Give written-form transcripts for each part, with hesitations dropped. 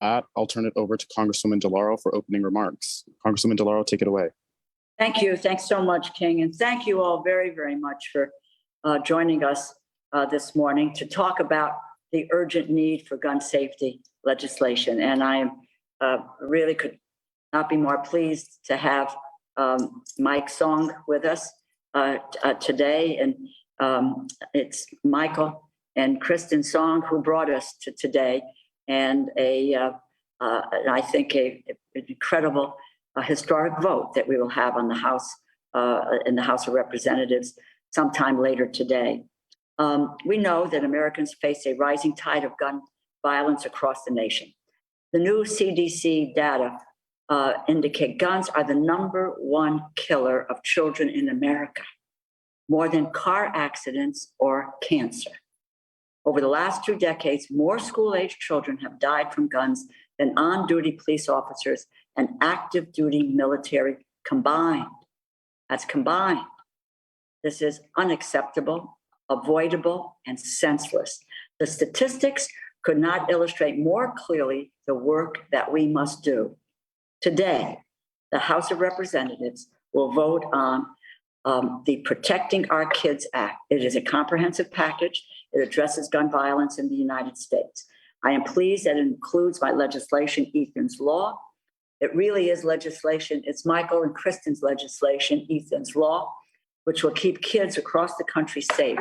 that, I'll turn it over to Congresswoman DeLauro for opening remarks. Congresswoman DeLauro, take it away. Thank you. Thanks so much, King. And thank you all very, very much for joining us this morning to talk about the urgent need for gun safety legislation. And I really could not be more pleased to have Mike Song with us today. And it's Michael and Kristin Song who brought us to today, and I think an incredible historic vote that we will have on the House in the House of Representatives sometime later today. We know that Americans face a rising tide of gun violence across the nation. The new CDC data indicate guns are the #1 killer of children in America, more than car accidents or cancer. Over the last 2 decades, more school-age children have died from guns than on-duty police officers and active duty military combined. That's combined. This is unacceptable, avoidable, and senseless. The statistics could not illustrate more clearly the work that we must do. Today, the House of Representatives will vote on the Protecting Our Kids Act. It is a comprehensive package. It addresses gun violence in the United States. I am pleased that it includes my legislation, Ethan's Law. It really is legislation. It's Michael and Kristin's legislation, Ethan's Law, which will keep kids across the country safe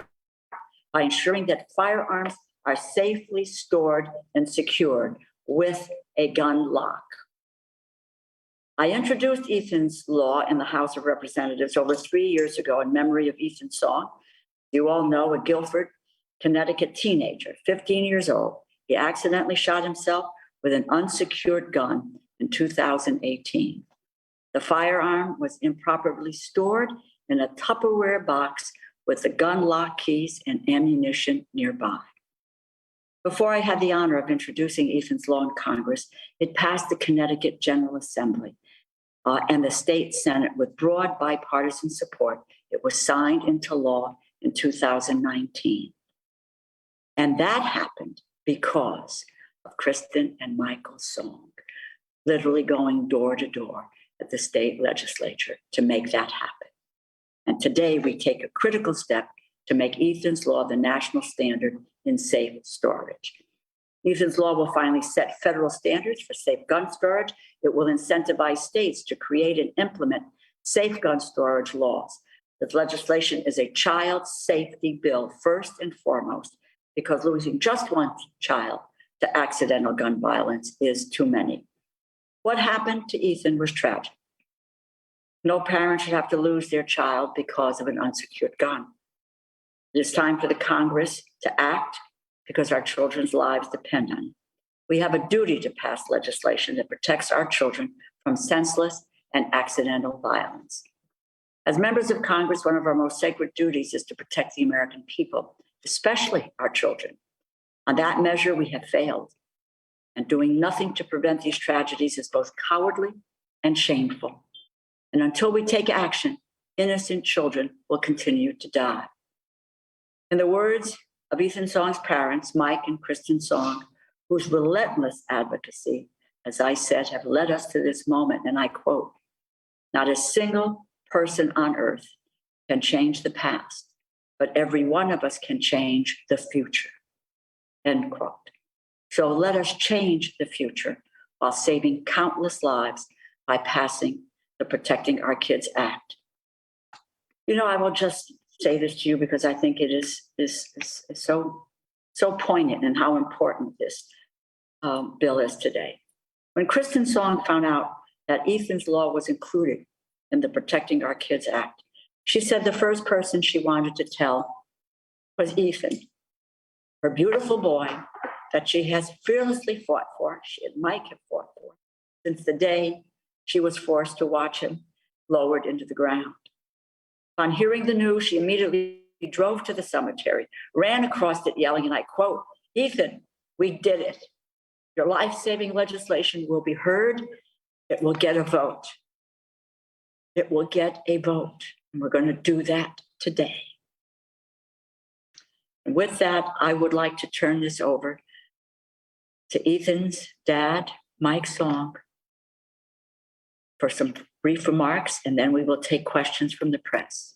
by ensuring that firearms are safely stored and secured with a gun lock. I introduced Ethan's Law in the House of Representatives over 3 years ago in memory of Ethan Song. You all know, a Guilford, Connecticut teenager, 15 years old. He accidentally shot himself with an unsecured gun in 2018. The firearm was improperly stored in a Tupperware box with the gun lock keys and ammunition nearby. Before I had the honor of introducing Ethan's Law in Congress, it passed the Connecticut General Assembly and the state Senate with broad bipartisan support. It was signed into law in 2019. And that happened because of Kristin and Michael Song, literally going door to door at the state legislature to make that happen. And today we take a critical step to make Ethan's Law the national standard in safe storage. Ethan's Law will finally set federal standards for safe gun storage. It will incentivize states to create and implement safe gun storage laws. This legislation is a child safety bill, first and foremost, because losing just one child to accidental gun violence is too many. What happened to Ethan was tragic. No parent should have to lose their child because of an unsecured gun. It is time for the Congress to act because our children's lives depend on it. We have a duty to pass legislation that protects our children from senseless and accidental violence. As members of Congress, one of our most sacred duties is to protect the American people, especially our children. On that measure, we have failed. And doing nothing to prevent these tragedies is both cowardly and shameful. And until we take action, innocent children will continue to die. In the words of Ethan Song's parents, Mike and Kristin Song, whose relentless advocacy, as I said, have led us to this moment, and I quote, "Not a single person on earth can change the past, but every one of us can change the future," end quote. So let us change the future while saving countless lives by passing the Protecting Our Kids Act. You know, I will just say this to you because I think it is so poignant in how important this bill is today. When Kristin Song found out that Ethan's Law was included in the Protecting Our Kids Act, she said the first person she wanted to tell was Ethan, her beautiful boy that she has fearlessly fought for, she and Mike have fought for, since the day she was forced to watch him lowered into the ground. On hearing the news, she immediately drove to the cemetery, ran across it yelling, and I quote, "Ethan, we did it. Your life-saving legislation will be heard. It will get a vote. It will get a vote. And we're going to do that today." And with that, I would like to turn this over to Ethan's dad, Mike Song, for some brief remarks, and then we will take questions from the press.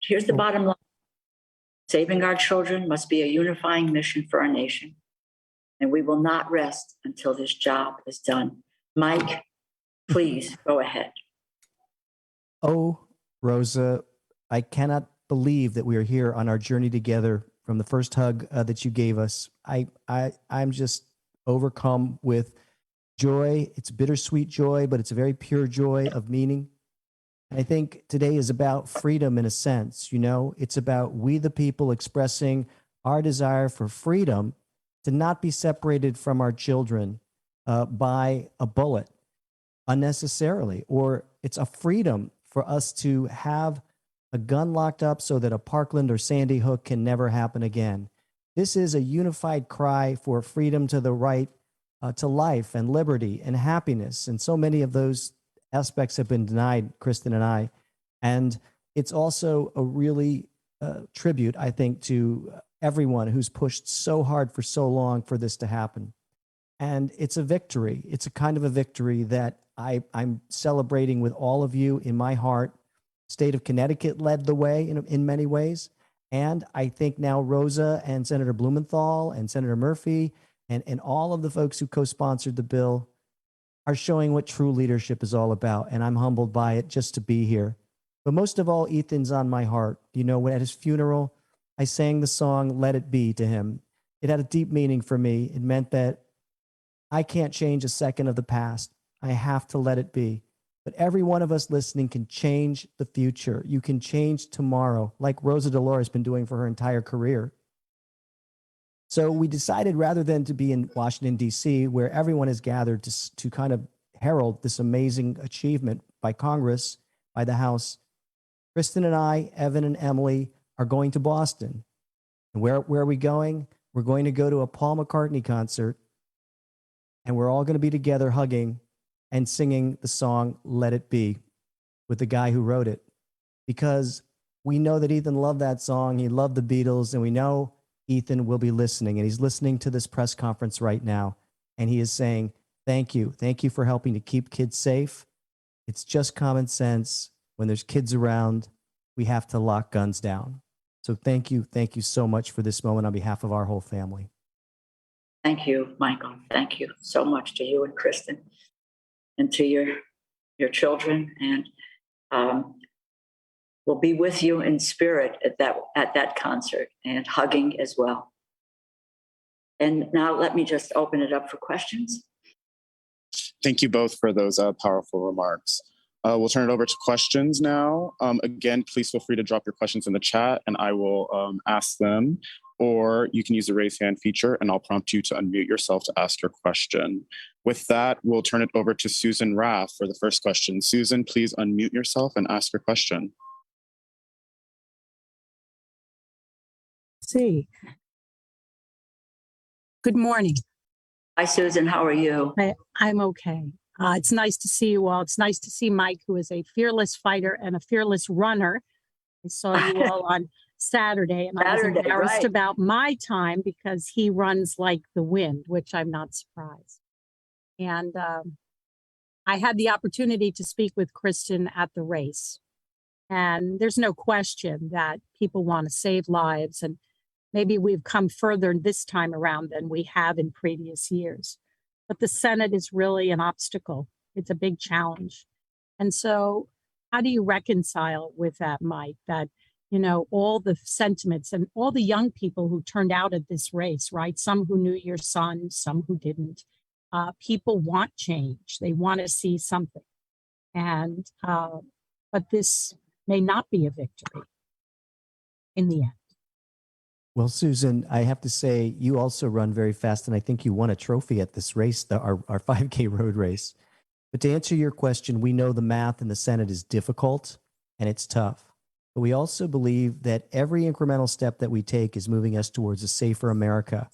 Here's the bottom line. Saving our children must be a unifying mission for our nation, and we will not rest until this job is done. Mike, please go ahead. Oh, Rosa, I cannot believe that we are here on our journey together from the first hug that you gave us. I'm just overcome with joy. It's bittersweet joy, but it's a very pure joy of meaning. And I think today is about freedom in a sense. You know, it's about we the people expressing our desire for freedom to not be separated from our children by a bullet unnecessarily, or it's a freedom for us to have a gun locked up so that a Parkland or Sandy Hook can never happen again. This is a unified cry for freedom to the right to life and liberty and happiness. And so many of those aspects have been denied, Kristin and I. And it's also a really tribute, I think, to everyone who's pushed so hard for so long for this to happen. And it's a victory. It's a kind of a victory that I'm celebrating with all of you in my heart. State of Connecticut led the way in many ways. And I think now Rosa and Senator Blumenthal and Senator Murphy and all of the folks who co-sponsored the bill are showing what true leadership is all about. And I'm humbled by it just to be here. But most of all, Ethan's on my heart. You know, at his funeral, I sang the song, Let It Be, to him. It had a deep meaning for me. It meant that I can't change a second of the past. I have to let it be. But every one of us listening can change the future. You can change tomorrow, like Rosa DeLauro has been doing for her entire career. So we decided, rather than to be in Washington, D.C., where everyone is gathered to kind of herald this amazing achievement by Congress, by the House, Kristin and I, Evan and Emily, are going to Boston. And where are we going? We're going to go to a Paul McCartney concert, and we're all going to be together hugging and singing the song Let It Be with the guy who wrote it. Because we know that Ethan loved that song. He loved the Beatles, and we know Ethan will be listening, and he's listening to this press conference right now. And he is saying, thank you. Thank you for helping to keep kids safe. It's just common sense. When there's kids around, we have to lock guns down. So thank you. Thank you so much for this moment on behalf of our whole family. Thank you, Michael. Thank you so much to you and Kristin and to your children. And we'll be with you in spirit at that concert and hugging as well. And now let me just open it up for questions. Thank you both for those powerful remarks. We'll turn it over to questions now. Again, please feel free to drop your questions in the chat and I will ask them, or you can use the raise hand feature and I'll prompt you to unmute yourself to ask your question. With that, we'll turn it over to Susan Raff for the first question. Susan, please unmute yourself and ask your question. See. Good morning. Hi, Susan. How are you? I'm okay. It's nice to see you all. It's nice to see Mike, who is a fearless fighter and a fearless runner. I saw you all on Saturday, and I was embarrassed about my time because he runs like the wind, which I'm not surprised. And I had the opportunity to speak with Kristin at the race. And there's no question that people want to save lives. And maybe we've come further this time around than we have in previous years. But the Senate is really an obstacle. It's a big challenge. And so how do you reconcile with that, Mike, that, you know, all the sentiments and all the young people who turned out at this race, right? Some who knew your son, some who didn't. People want change. They want to see something. And, but this may not be a victory in the end. Well, Susan, I have to say, you also run very fast, and I think you won a trophy at this race, our 5K road race. But to answer your question, we know the math in the Senate is difficult and it's tough. But we also believe that every incremental step that we take is moving us towards a safer America,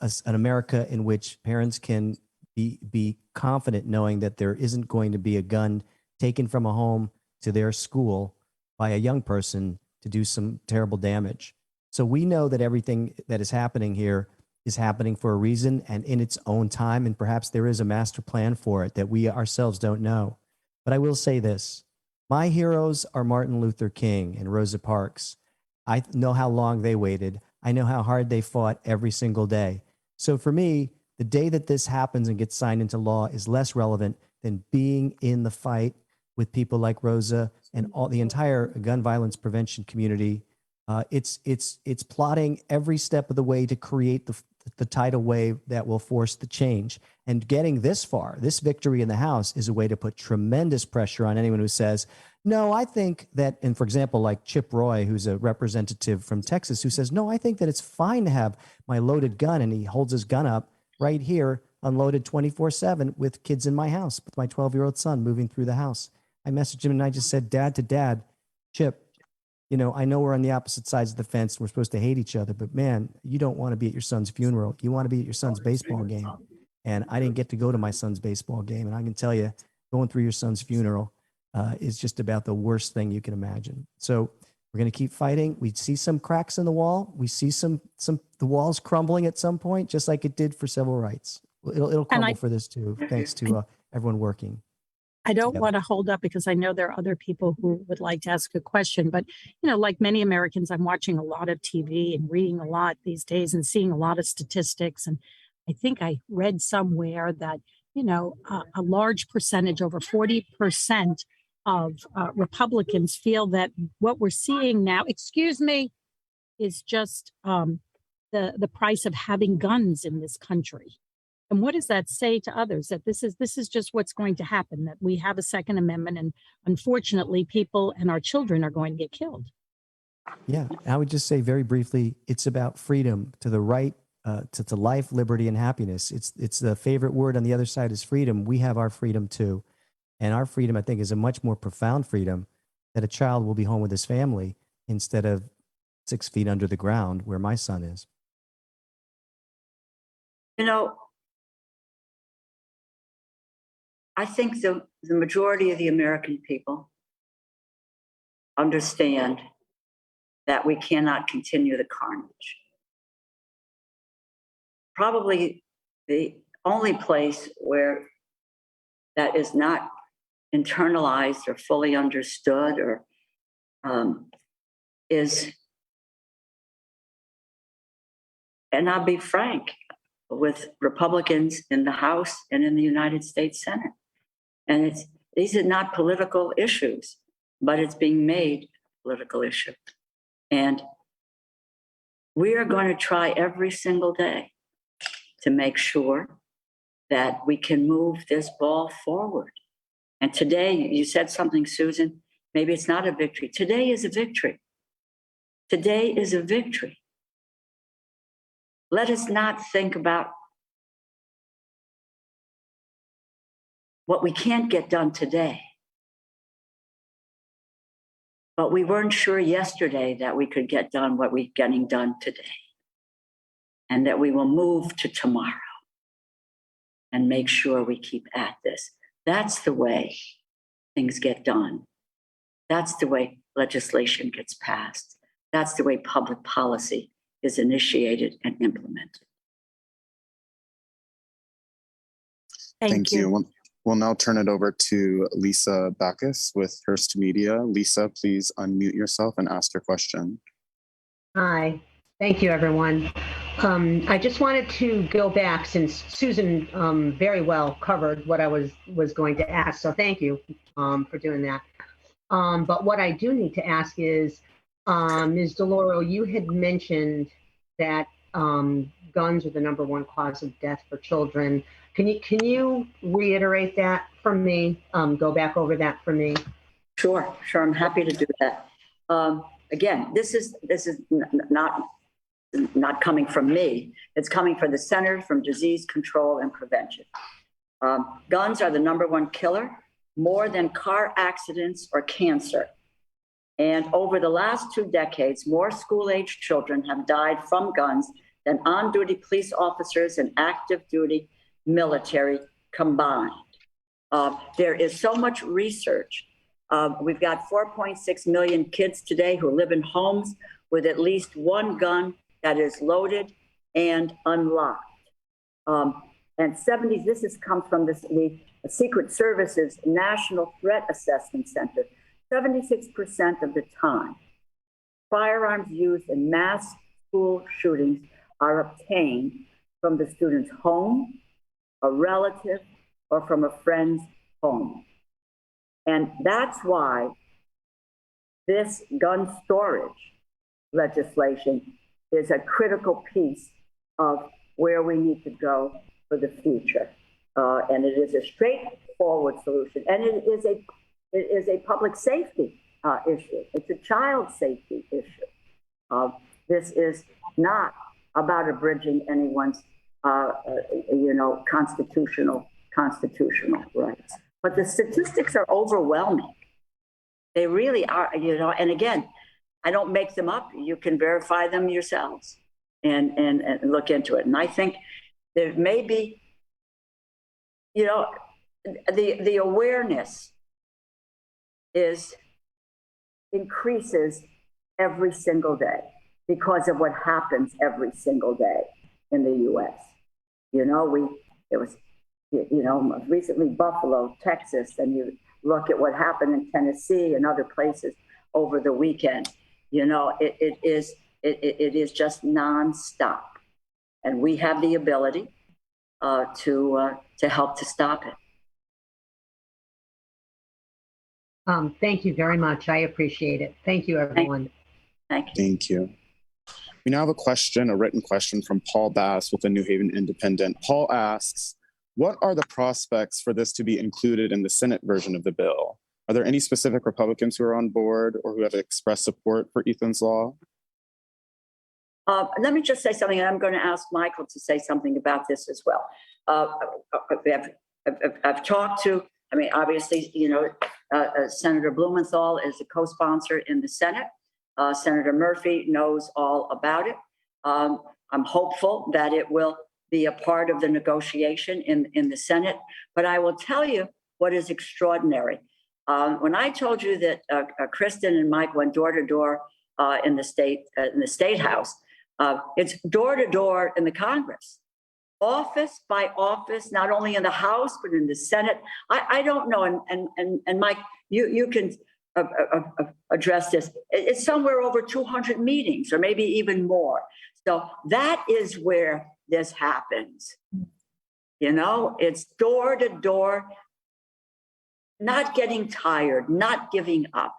an America in which parents can be confident knowing that there isn't going to be a gun taken from a home to their school by a young person to do some terrible damage. So we know that everything that is happening here is happening for a reason and in its own time. And perhaps there is a master plan for it that we ourselves don't know. But I will say this, my heroes are Martin Luther King and Rosa Parks. I know how long they waited. I know how hard they fought every single day. So for me, the day that this happens and gets signed into law is less relevant than being in the fight with people like Rosa and all the entire gun violence prevention community. It's plotting every step of the way to create the tidal wave that will force the change. And getting this far, this victory in the House is a way to put tremendous pressure on anyone who says, no, I think that, and for example, like Chip Roy, who's a representative from Texas, who says, no, I think that it's fine to have my loaded gun. And he holds his gun up right here, unloaded 24/7 with kids in my house, with my 12-year-old son moving through the house. I messaged him and I just said, Dad to Dad, Chip, you know, I know we're on the opposite sides of the fence and we're supposed to hate each other, but man, you don't want to be at your son's funeral. You want to be at your son's baseball game. And I didn't get to go to my son's baseball game. And I can tell you, going through your son's funeral is just about the worst thing you can imagine. So we're going to keep fighting. We see some cracks in the wall. We see the walls crumbling at some point, just like it did for civil rights. It'll crumble for this too, thanks to everyone working. I don't want to hold up because I know there are other people who would like to ask a question, but you know, like many Americans, I'm watching a lot of TV and reading a lot these days and seeing a lot of statistics. And I think I read somewhere that, you know, a large percentage, over 40% of Republicans feel that what we're seeing now, excuse me, is just the price of having guns in this country. And what does that say to others? That this is just what's going to happen, that we have a Second Amendment and unfortunately people and our children are going to get killed. Yeah, I would just say very briefly, it's about freedom, to the right to life, liberty, and happiness. It's the favorite word on the other side is freedom. We have our freedom too. And our freedom, I think, is a much more profound freedom, that a child will be home with his family instead of 6 feet under the ground where my son is. You know, I think the majority of the American people understand that we cannot continue the carnage. Probably the only place where that is not internalized or fully understood or is, and I'll be frank, with Republicans in the House and in the United States Senate. And these are not political issues, but it's being made a political issue. And we are going to try every single day to make sure that we can move this ball forward. And today, you said something, Susan, maybe it's not a victory. Today is a victory. Today is a victory. Let us not think about what we can't get done today. But we weren't sure yesterday that we could get done what we're getting done today. And that we will move to tomorrow and make sure we keep at this. That's the way things get done. That's the way legislation gets passed. That's the way public policy is initiated and implemented. Thank you. We'll now turn it over to Lisa Backus with Hearst Media. Lisa, please unmute yourself and ask your question. Hi, thank you, everyone. I just wanted to go back, since Susan very well covered what I was going to ask, so thank you for doing that. But what I do need to ask is, Ms. DeLauro, you had mentioned that guns are the #1 cause of death for children. Can you reiterate that for me? Go back over that for me. Sure. I'm happy to do that. Again, this is not coming from me. It's coming from the Center for Disease Control and Prevention. Guns are the #1 killer, more than car accidents or cancer. And over the last 2 decades, more school-age children have died from guns than on-duty police officers and active duty military combined. There is so much research. We've got 4.6 million kids today who live in homes with at least one gun that is loaded and unlocked. And 70s, this has come from the Secret Service's National Threat Assessment Center. 76% of the time, firearms used in mass school shootings are obtained from the student's home, a relative, or from a friend's home. And that's why this gun storage legislation is a critical piece of where we need to go for the future. And it is a straightforward solution. And it is a public safety issue. It's a child safety issue. This is not about abridging anyone's, constitutional rights. But the statistics are overwhelming. They really are, and again, I don't make them up. You can verify them yourselves and look into it. And I think there may be, the awareness increases every single day because of what happens every single day in the U.S. Recently Buffalo, Texas, and you look at what happened in Tennessee and other places over the weekend. It is just nonstop, and we have the ability to help to stop it. Thank you very much. I appreciate it. Thank you, everyone. Thank you. Thank you. We now have a written question from Paul Bass with the New Haven Independent. Paul asks, what are the prospects for this to be included in the Senate version of the bill? Are there any specific Republicans who are on board or who have expressed support for Ethan's law? Let me just say something, and I'm going to ask Michael to say something about this as well. I've talked to, obviously, Senator Blumenthal is a co-sponsor in the Senate. Senator Murphy knows all about it. I'm hopeful that it will be a part of the negotiation in the Senate. But I will tell you what is extraordinary. When I told you that Kristin and Mike went door to door in the state house, it's door to door in the Congress, office by office, not only in the House but in the Senate. I don't know, and Mike, you can address this. It's somewhere over 200 meetings, or maybe even more. So that is where this happens. It's door to door, not getting tired, not giving up.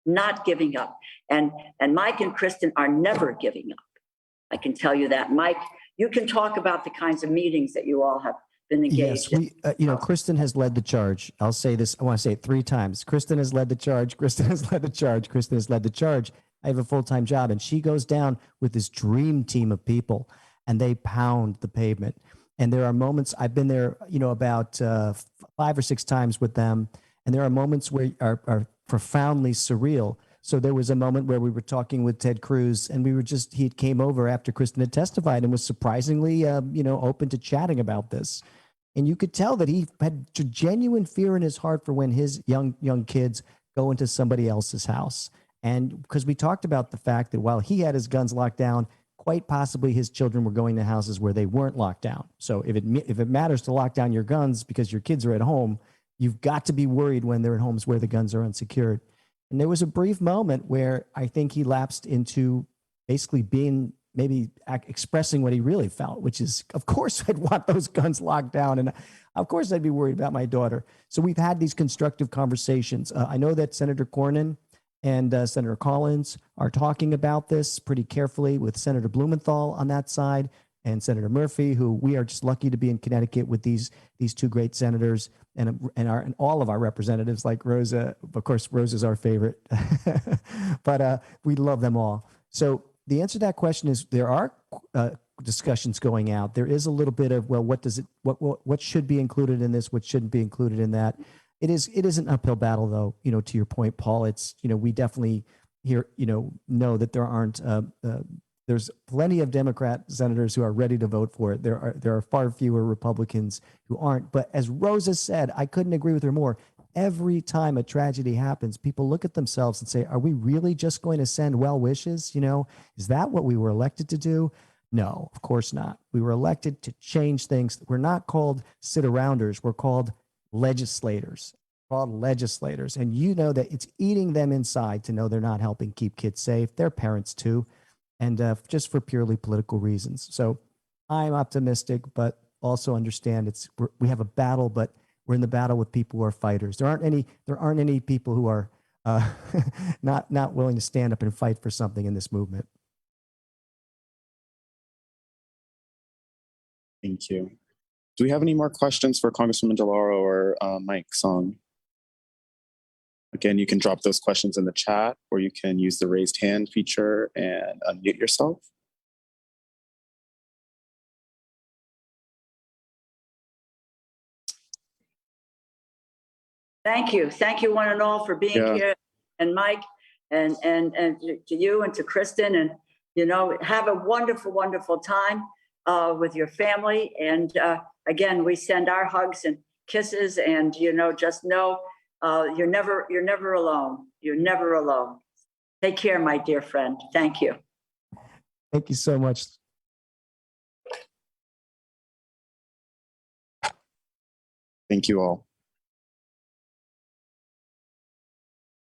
And Mike and Kristin are never giving up. I can tell you that. Mike, you can talk about the kinds of meetings that you all have been engaged in. Yes, Kristin has led the charge. I'll say this, I want to say it 3 times. Kristin has led the charge. Kristin has led the charge. Kristin has led the charge. I have a full-time job, and she goes down with this dream team of people, and they pound the pavement. And there are moments, I've been there, about 5 or 6 times with them, and there are moments where are profoundly surreal. So there was a moment where we were talking with Ted Cruz, and he came over after Kristin had testified and was surprisingly, open to chatting about this. And you could tell that he had genuine fear in his heart for when his young kids go into somebody else's house. And because we talked about the fact that while he had his guns locked down, quite possibly his children were going to houses where they weren't locked down. So if it matters to lock down your guns because your kids are at home, you've got to be worried when they're in homes where the guns are unsecured. And there was a brief moment where I think he lapsed into basically being maybe expressing what he really felt, which is, of course, I'd want those guns locked down. And of course, I'd be worried about my daughter. So we've had these constructive conversations. I know that Senator Cornyn and Senator Collins are talking about this pretty carefully with Senator Blumenthal on that side and Senator Murphy, who we are just lucky to be in Connecticut with these 2 great senators and all of our representatives like Rosa. Of course, Rosa's our favorite, but we love them all. So the answer to that question is there are discussions going out. There is a little bit of, well, what should be included in this? What shouldn't be included in that? It is an uphill battle, though. To your point, Paul, it's, we definitely here, know that there aren't, there's plenty of Democrat senators who are ready to vote for it. There are far fewer Republicans who aren't. But as Rosa said, I couldn't agree with her more. Every time a tragedy happens, people look at themselves and say, are we really just going to send well wishes? Is that what we were elected to do? No, of course not. We were elected to change things. We're not called sit-arounders. We're called legislators. And you know that it's eating them inside to know they're not helping keep kids safe, their parents too, and just for purely political reasons. So I'm optimistic, but also understand we have a battle, but we're in the battle with people who are fighters. There aren't any people who are not willing to stand up and fight for something in this movement. Thank you. Do we have any more questions for Congresswoman DeLauro or Mike Song? Again, you can drop those questions in the chat, or you can use the raised hand feature and unmute yourself. Thank you. Thank you one and all for being here, and Mike, and to you and to Kristin, and, you know, have a wonderful, wonderful time with your family. And again, we send our hugs and kisses, and, you know, just know you're never alone. You're never alone. Take care, my dear friend. Thank you. Thank you so much. Thank you all.